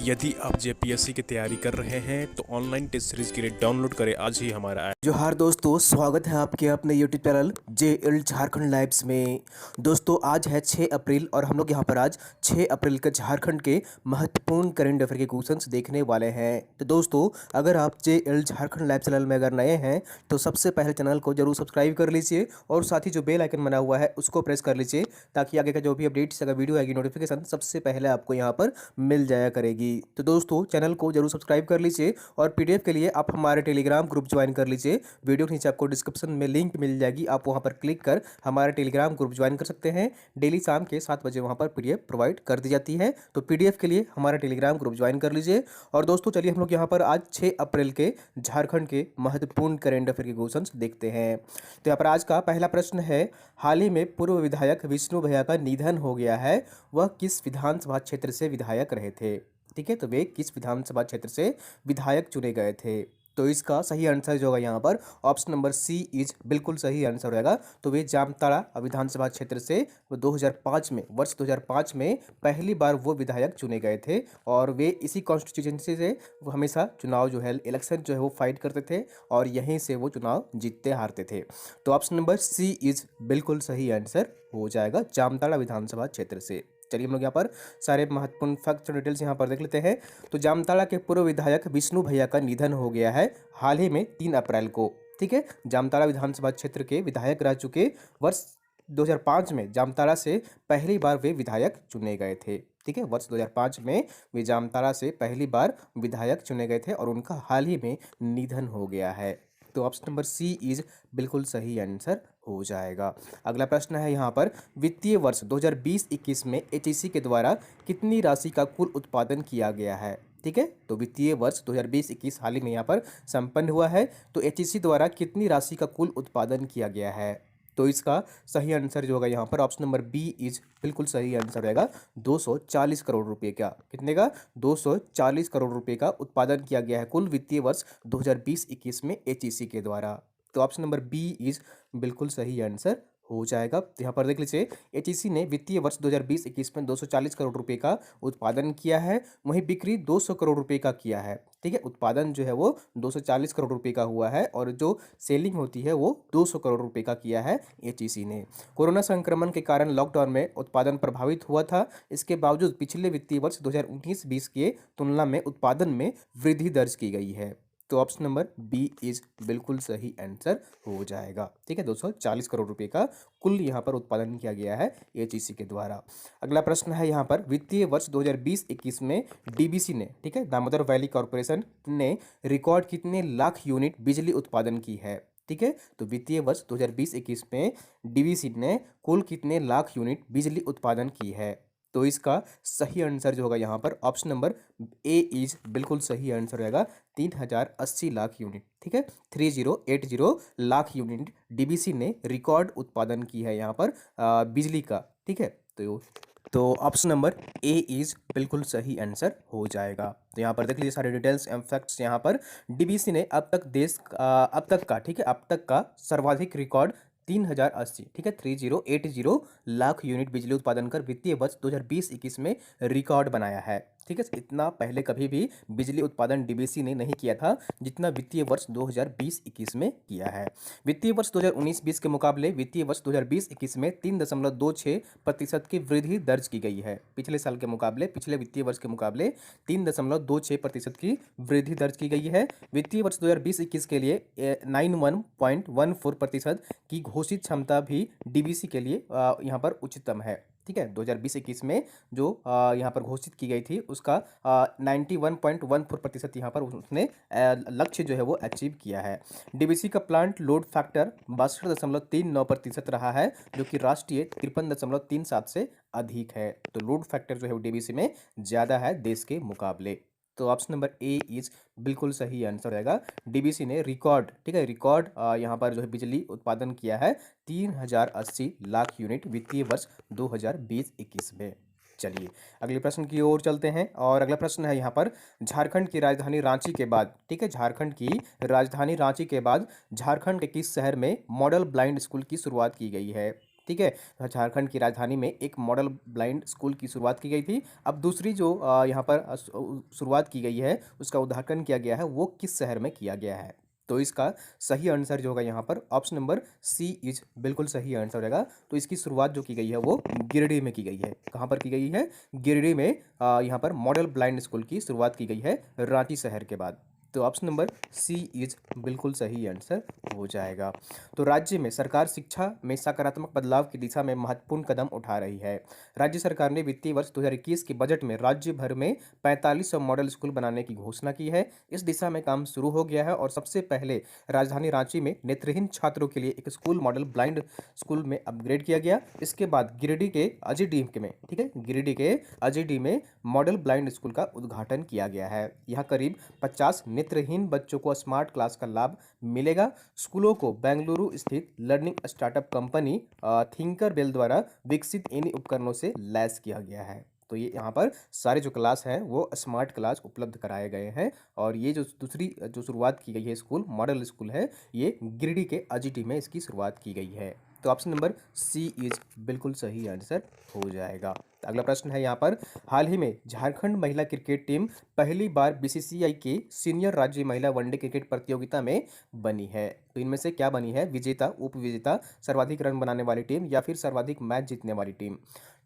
यदि आप जेपीएससी की तैयारी कर रहे हैं तो ऑनलाइन टेस्ट सीरीज के लिए डाउनलोड करें आज ही हमारा ऐप। जोहार दोस्तों, स्वागत है आपके अपने YouTube channel JL Jharkhand lives में। दोस्तों आज है 6 अप्रैल और हम लोग यहाँ पर आज 6 अप्रैल के झारखंड के महत्वपूर्ण करंट अफेयर के क्वेश्चंस देखने वाले हैं। तो दोस्तों अगर आप JL झारखंड लाइव चैनल में अगर नए हैं तो सबसे पहले चैनल को जरूर सब्सक्राइब कर लीजिए और साथ ही जो बेल आइकन बना हुआ है उसको प्रेस कर लीजिए ताकि आगे का जो भी अपडेट्स अगर वीडियो आएगी नोटिफिकेशन सबसे पहले आपको यहाँ पर मिल जाया करेगी। तो दोस्तों चैनल को जरूर सब्सक्राइब कर लीजिए और PDF के लिए आप हमारे टेलीग्राम ग्रुप ज्वाइन कर लीजिए। वीडियो के नीचे आपको डिस्क्रिप्शन में लिंक मिल जाएगी, आप वहां पर क्लिक कर हमारे टेलीग्राम ग्रुप ज्वाइन कर सकते हैं। डेली शाम के 7 बजे वहां पर PDF प्रोवाइड कर दी जाती है, तो PDF के लिए हमारा टेलीग्राम ग्रुप ज्वाइन कर लीजिए। और दोस्तों चलिए हम लोग यहाँ पर आज 6 अप्रैल के झारखंड के महत्वपूर्ण करेंट अफेयर के क्वेश्चन देखते हैं। तो यहाँ पर आज का पहला प्रश्न है, हाल ही में पूर्व विधायक विष्णु भैया का निधन हो गया है, वह किस विधानसभा क्षेत्र से विधायक रहे थे? ठीक है, तो वे किस विधानसभा क्षेत्र से विधायक चुने गए थे? तो इसका सही आंसर जो होगा यहाँ पर ऑप्शन नंबर सी इज बिल्कुल सही आंसर रहेगा। तो वे जामताड़ा विधानसभा क्षेत्र से 2005 में वर्ष 2005 में पहली बार वो विधायक चुने गए थे और वे इसी कॉन्स्टिट्यूंसी से वो हमेशा चुनाव जो है इलेक्शन जो है वो फाइट करते थे और यहीं से वो चुनाव जीतते हारते थे। तो ऑप्शन नंबर सी इज बिल्कुल सही आंसर हो जाएगा, जामताड़ा विधानसभा क्षेत्र से। चलिए हम लोग यहाँ पर सारे महत्वपूर्ण फैक्ट्स और डिटेल्स यहाँ पर देख लेते हैं। तो जामताड़ा के पूर्व विधायक विष्णु भैया का निधन हो गया है हाल ही में 3 अप्रैल को। ठीक है, जामताड़ा विधानसभा क्षेत्र के विधायक रह चुके वर्ष 2005 में जामताड़ा से पहली बार वे विधायक चुने गए थे। ठीक है, वर्ष 2005 में वे जामताड़ा से पहली बार विधायक चुने गए थे और उनका हाल ही में निधन हो गया है। तो ऑप्शन नंबर सी इज बिल्कुल सही आंसर हो जाएगा। अगला प्रश्न है यहाँ पर, वित्तीय वर्ष 2020-21 में HEC के द्वारा कितनी राशि का कुल उत्पादन किया गया है? ठीक है, तो वित्तीय वर्ष 2020-21 हाल ही में यहाँ पर संपन्न हुआ है, तो HEC द्वारा कितनी राशि का कुल उत्पादन किया गया है? तो इसका सही आंसर जो होगा यहाँ पर ऑप्शन नंबर बी इज बिल्कुल सही आंसर रहेगा, 240 करोड़ रुपए का। कितने का? 240 करोड़ रुपए का उत्पादन किया गया है कुल वित्तीय वर्ष 2020-21 में HEC के द्वारा। तो ऑप्शन नंबर बी इज बिल्कुल सही आंसर हो जाएगा। तो यहाँ पर देख लीजिए, HEC ने वित्तीय वर्ष 2020-21 में 240 करोड़ रुपए का उत्पादन किया है, वहीं बिक्री 200 करोड़ रुपए का किया है। ठीक है, उत्पादन जो है वो 240 करोड़ रुपए का हुआ है और जो सेलिंग होती है वो 200 करोड़ रुपए का किया है HEC ने। कोरोना संक्रमण के कारण लॉकडाउन में उत्पादन प्रभावित हुआ था, इसके बावजूद पिछले वित्तीय वर्ष 2019-20 के तुलना में उत्पादन में वृद्धि दर्ज की गई है। तो ऑप्शन नंबर बी इज बिल्कुल सही आंसर हो जाएगा। ठीक है, 240 करोड़ रुपए का कुल यहाँ पर उत्पादन किया गया है HEC के द्वारा। अगला प्रश्न है यहाँ पर, वित्तीय वर्ष 2020-21 में DBC ने, ठीक है, दामोदर वैली कॉरपोरेशन ने रिकॉर्ड कितने लाख यूनिट बिजली उत्पादन की है? ठीक है, तो वित्तीय वर्ष 2020-21 में DBC ने कुल कितने लाख यूनिट बिजली उत्पादन की है? तो इसका सही आंसर जो होगा यहाँ पर ऑप्शन नंबर ए इज बिल्कुल सही आंसर रहेगा, 3080 लाख यूनिट। ठीक है, 3080 लाख यूनिट DBC ने रिकॉर्ड उत्पादन की है यहाँ पर बिजली का। ठीक है, तो ऑप्शन नंबर ए इज बिल्कुल सही आंसर हो जाएगा। तो यहाँ पर देख लीजिए सारे डिटेल्स एंड फैक्ट्स। यहाँ पर DBC ने अब तक का, ठीक है, अब तक का सर्वाधिक रिकॉर्ड 3080, ठीक है, 3080 लाख यूनिट बिजली उत्पादन कर वित्तीय वर्ष 2020-21 में रिकॉर्ड बनाया है। ठीक है, इतना पहले कभी भी बिजली उत्पादन DBC ने नहीं किया था जितना वित्तीय वर्ष 2020-21 में किया है। वित्तीय वर्ष 2019-20 के मुकाबले वित्तीय वर्ष 2020-21 में 3.26% की वृद्धि दर्ज की गई है। पिछले साल के मुकाबले, पिछले वित्तीय वर्ष के मुकाबले 3.26% की वृद्धि दर्ज की गई है। वित्तीय वर्ष 2020-21 के लिए 91.14% की घोषित क्षमता भी DBC के लिए यहाँ पर उच्चतम है। ठीक है, 2020-21 में जो यहाँ पर घोषित की गई थी उसका 91.14% यहाँ पर उसने लक्ष्य जो है वो अचीव किया है। DBC का प्लांट लोड फैक्टर 62.39% रहा है, जो कि राष्ट्रीय 53.37 से अधिक है। तो लोड फैक्टर जो है वो DBC में ज़्यादा है देश के मुकाबले। तो ऑप्शन नंबर ए इज बिल्कुल सही आंसर रहेगा। DBC ने रिकॉर्ड, ठीक है, रिकॉर्ड यहाँ पर जो है बिजली उत्पादन किया है 3080 लाख यूनिट वित्तीय वर्ष 2020-21 में। चलिए अगले प्रश्न की ओर चलते हैं और अगला प्रश्न है यहाँ पर, झारखंड की राजधानी रांची के बाद, ठीक है, झारखंड की राजधानी रांची के बाद झारखंड के किस शहर में मॉडल ब्लाइंड स्कूल की शुरुआत की गई है? ठीक है। झारखंड की राजधानी में एक मॉडल ब्लाइंड स्कूल की शुरुआत की गई थी। अब दूसरी जो यहाँ पर शुरुआत की गई है, उसका उद्घाटन किया गया है, वो किस शहर में किया गया है? तो इसका सही आंसर जो होगा यहाँ पर ऑप्शन नंबर सी इज बिल्कुल सही आंसर रहेगा। तो इसकी शुरुआत जो की गई है वो गिरिडीह में की गई है। कहाँ पर की गई है? गिरिडीह में यहाँ पर मॉडल ब्लाइंड स्कूल की शुरुआत की गई है रांची शहर के बाद। तो ऑप्शन नंबर सी इज बिल्कुल सही आंसर हो जाएगा। तो राज्य में सरकार शिक्षा में सकारात्मक बदलाव की दिशा में महत्वपूर्ण कदम उठा रही है। राज्य सरकार ने वित्तीय वर्ष 2021 के बजट में राज्य भर में 4500 मॉडल स्कूल बनाने की घोषणा की है। इस दिशा में काम शुरू हो गया है और सबसे पहले राजधानी रांची में नेत्रहीन छात्रों के लिए एक स्कूल मॉडल ब्लाइंड स्कूल में अपग्रेड किया गया। इसके बाद गिरिडीह के अजयडीह में, ठीक है, गिरिडीह के अजयडीह में मॉडल ब्लाइंड स्कूल का उद्घाटन किया गया है। यहाँ करीब 50 नेत्रहीन बच्चों को स्मार्ट क्लास का लाभ मिलेगा। स्कूलों को बेंगलुरु स्थित learning startup company Thinkerbell द्वारा विकसित इन उपकरणों से लैस किया गया है। तो ये यहाँ पर सारे जो क्लास हैं वो स्मार्ट क्लास उपलब्ध कराए गए हैं। और ये जो दूसरी जो शुरुआत की गई है स्कूल, मॉडल स्कूल है, ये गिरिडीह के अजीटी में इसकी शुरुआत की गई है। तो ऑप्शन नंबर सी इज बिल्कुल सही आंसर हो जाएगा। अगला प्रश्न है यहाँ पर, हाल ही में झारखंड महिला क्रिकेट टीम पहली बार बीसीसीआई के सीनियर राज्य महिला वनडे क्रिकेट प्रतियोगिता में बनी है। तो इनमें से क्या बनी है? विजेता, उप विजेता, सर्वाधिक रन बनाने वाली टीम या फिर सर्वाधिक मैच जीतने वाली टीम?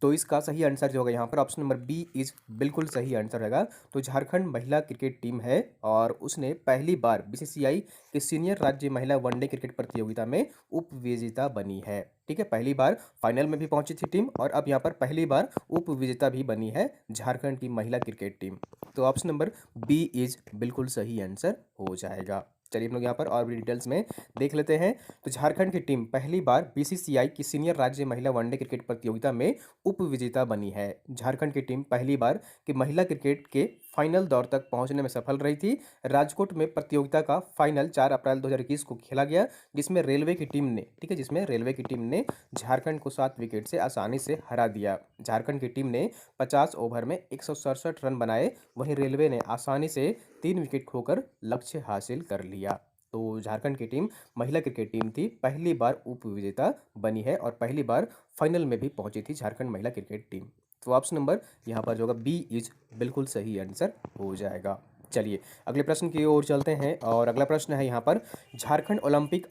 तो इसका सही आंसर जो होगा यहाँ पर ऑप्शन नंबर बी इज बिल्कुल सही आंसर रहेगा। तो झारखंड महिला क्रिकेट टीम है और उसने पहली बार बीसीसीआई के सीनियर राज्य महिला वनडे क्रिकेट प्रतियोगिता में उप विजेता बनी है। ठीक है, पहली बार फाइनल में भी पहुंची थी टीम और अब यहाँ पर पहली बार उप विजेता भी बनी है झारखंड की महिला क्रिकेट टीम। तो ऑप्शन नंबर बी इज बिल्कुल सही आंसर हो जाएगा। चलिए हम लोग यहाँ पर और भी डिटेल्स में देख लेते हैं। तो झारखंड की टीम पहली बार बीसीसीआई की सीनियर राज्य महिला वनडे क्रिकेट प्रतियोगिता में उप विजेता बनी है। झारखंड की टीम पहली बार कि महिला क्रिकेट के फाइनल दौर तक पहुंचने में सफल रही थी। राजकोट में प्रतियोगिता का फाइनल 4 अप्रैल 2021 को खेला गया, जिसमें रेलवे की टीम ने, ठीक है, जिसमें रेलवे की टीम ने झारखंड को 7 विकेट से आसानी से हरा दिया। झारखंड की टीम ने 50 ओवर में 167 रन बनाए, वहीं रेलवे ने आसानी से 3 विकेट खोकर लक्ष्य हासिल कर लिया। तो झारखंड की टीम महिला क्रिकेट टीम थी, पहली बार उप विजेता बनी है और पहली बार फाइनल में भी पहुंची थी झारखंड महिला क्रिकेट टीम। तो ऑप्शन नंबर यहाँ पर जो होगा बी इज बिल्कुल सही आंसर हो जाएगा। चलिए अगले प्रश्न की ओर चलते हैं और अगला प्रश्न है यहाँ पर, झारखंड ओलंपिक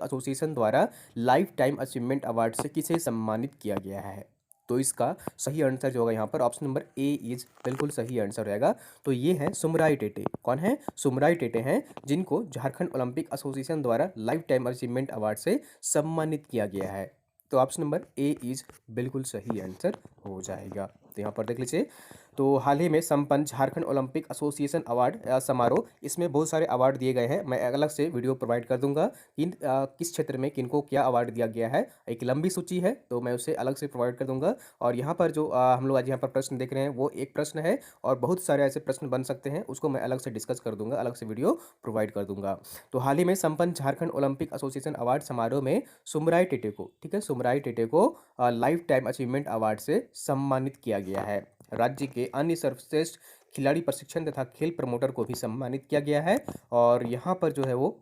एसोसिएशन द्वारा लाइफ टाइम अचीवमेंट अवार्ड से किसे सम्मानित किया गया है? तो इसका सही आंसर जो होगा यहाँ पर ऑप्शन नंबर ए इज बिल्कुल सही आंसर रहेगा। तो ये है सुमराई टेटे। कौन है? सुमराई टेटे हैं, जिनको झारखंड ओलंपिक एसोसिएशन द्वारा लाइफ टाइम अचीवमेंट अवार्ड से सम्मानित किया गया है। तो ऑप्शन नंबर ए इज बिल्कुल सही आंसर हो जाएगा। तो यहाँ पर देख लीजिए, तो हाल ही में संपन्न झारखंड ओलंपिक एसोसिएशन अवार्ड समारोह, इसमें बहुत सारे अवार्ड दिए गए हैं। मैं अलग से वीडियो प्रोवाइड कर दूंगा किस क्षेत्र में किनको क्या अवार्ड दिया गया है। एक लंबी सूची है तो मैं उसे अलग से प्रोवाइड कर दूंगा। और यहाँ पर जो हम लोग आज यहाँ पर प्रश्न देख रहे हैं वो एक प्रश्न है और बहुत सारे ऐसे प्रश्न बन सकते हैं, उसको मैं अलग से डिस्कस कर दूंगा, अलग से वीडियो प्रोवाइड कर दूंगा। तो हाल ही में संपन्न झारखंड ओलंपिक एसोसिएशन अवार्ड समारोह में सुमराई टेटे को, ठीक है, सुमराई टेटे को लाइफ टाइम अचीवमेंट अवार्ड से सम्मानित किया गया है। राज्य के अन्य सर्वश्रेष्ठ खिलाड़ी, प्रशिक्षण तथा खेल प्रमोटर को भी सम्मानित किया गया है। और यहाँ पर जो है वो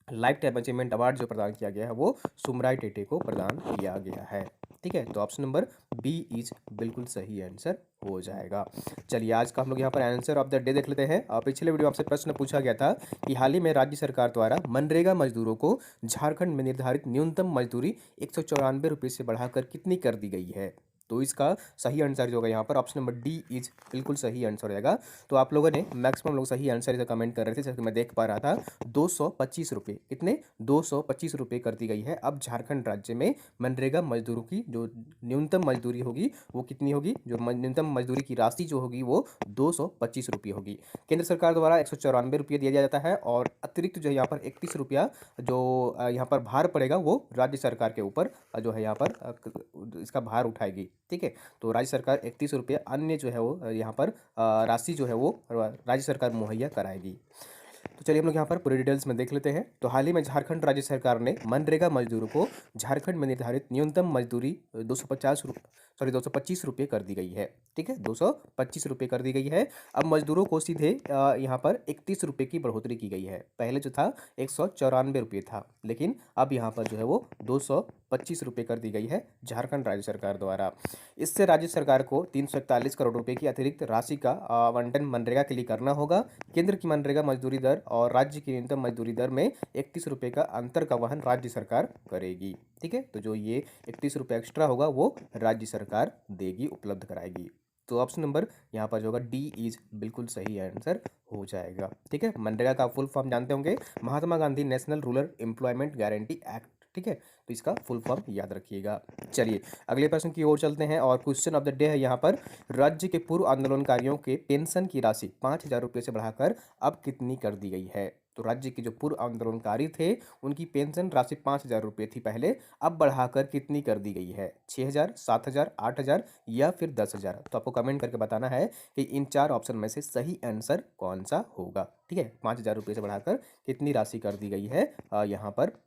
लाइफ टाइम अचीवमेंट अवार्ड जो प्रदान किया गया है वो सुमराई टेटे को प्रदान किया गया है। ठीक है, तो ऑप्शन नंबर बी इज बिल्कुल सही आंसर हो जाएगा। चलिए आज का हम लोग यहाँ पर आंसर ऑफ द डे देख लेते हैं। और पिछले वीडियो आपसे प्रश्न पूछा गया था कि हाल ही में राज्य सरकार द्वारा मनरेगा मजदूरों को झारखंड में निर्धारित न्यूनतम मजदूरी 194 रुपये से बढ़ाकर कितनी कर दी गई है? तो इसका सही आंसर जो होगा यहाँ पर ऑप्शन नंबर डी इज बिल्कुल सही आंसर रहेगा। तो आप लोगों ने मैक्सिमम लोग सही आंसर इसे कमेंट कर रहे थे, जैसे कि मैं देख पा रहा था। 225 रुपये, कितने? 225 रुपये कर दी गई है। अब झारखंड राज्य में मनरेगा मजदूरों की जो न्यूनतम मजदूरी होगी वो कितनी होगी? जो न्यूनतम मजदूरी की राशि जो होगी वो 225 रुपये होगी। केंद्र सरकार द्वारा 194 रुपये दिया जाता है और अतिरिक्त जो है यहाँ पर 31 रुपया जो यहाँ पर भार पड़ेगा वो राज्य सरकार के ऊपर जो है यहाँ पर इसका भार उठाएगी। ठीक है, तो राज्य सरकार 31 रुपये अन्य जो है वो यहाँ पर राशि जो है वो राज्य सरकार मुहैया कराएगी। तो चलिए हम लोग यहाँ पर पूरी डिटेल्स में देख लेते हैं। तो हाल ही में झारखंड राज्य सरकार ने मनरेगा मजदूरों को झारखंड में निर्धारित न्यूनतम मजदूरी 225 रुपये कर दी गई है। ठीक है, 225 रुपये कर दी गई है। अब मजदूरों को सीधे यहाँ पर 31 रुपये की बढ़ोतरी की गई है। पहले जो था 194 रुपये था, लेकिन अब यहाँ पर जो है वो 225 रुपये कर दी गई है झारखंड राज्य सरकार द्वारा। इससे राज्य सरकार को 341 करोड़ रुपए की अतिरिक्त राशि का आवंटन मनरेगा के लिए करना होगा। केंद्र की मनरेगा मजदूरी दर और राज्य की न्यूनतम मजदूरी दर में 31 रुपये का अंतर का वहन राज्य सरकार करेगी। ठीक है, तो जो ये 31 रुपये एक्स्ट्रा होगा वो राज्य सरकार देगी, उपलब्ध कराएगी। तो ऑप्शन नंबर यहाँ पर जो होगा डी इज बिल्कुल सही आंसर हो जाएगा। ठीक है, मनरेगा का फुल फॉर्म जानते होंगे, Mahatma Gandhi national rural employment guarantee act. ठीक है, तो इसका फुल फॉर्म याद रखिएगा। चलिए अगले प्रश्न की ओर चलते हैं और क्वेश्चन ऑफ द डे है यहाँ पर, राज्य के पूर्व आंदोलनकारियों के पेंशन की राशि 5,000 रुपये से बढ़ाकर अब कितनी कर दी गई है। तो राज्य के जो पूर्व आंदोलनकारी थे उनकी पेंशन राशि 5,000 रुपये थी पहले, अब बढ़ाकर कितनी कर दी गई है, 6,000, 7,000, 8,000 या फिर 10,000। तो आपको कमेंट करके बताना है कि इन चार ऑप्शन में से सही आंसर कौन सा होगा। ठीक है, 5,000 रुपये से बढ़ाकर कितनी राशि कर दी गई है यहाँ पर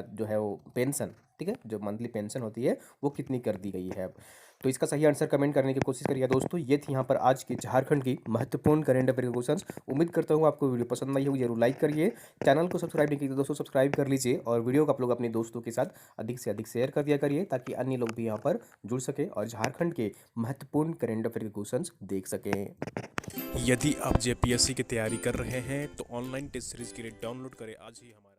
जो है वो पेंशन, ठीक है, जो मंथली पेंशन होती है वो कितनी कर दी गई है। तो इसका सही आंसर कमेंट करने की कोशिश करिए दोस्तों। ये थी यहाँ पर आज की झारखंड की महत्वपूर्ण करेंट अफेयर के क्वेश्चंस। उम्मीद करता हूँ आपको वीडियो पसंद आई होगी, जरूर लाइक करिए। चैनल को सब्सक्राइब नहीं किया तो दोस्तों सब्सक्राइब कर लीजिए और वीडियो को आप लोग अपने दोस्तों के साथ अधिक से अधिक शेयर कर दिया करिए ताकि अन्य लोग भी यहाँ पर जुड़ सके और झारखंड के महत्वपूर्ण करेंट अफेयर के क्वेश्चंस देख सकें। यदि आप जेपीएससी की तैयारी कर रहे हैं तो ऑनलाइन टेस्ट सीरीज के लिए डाउनलोड करें आज ही हमारा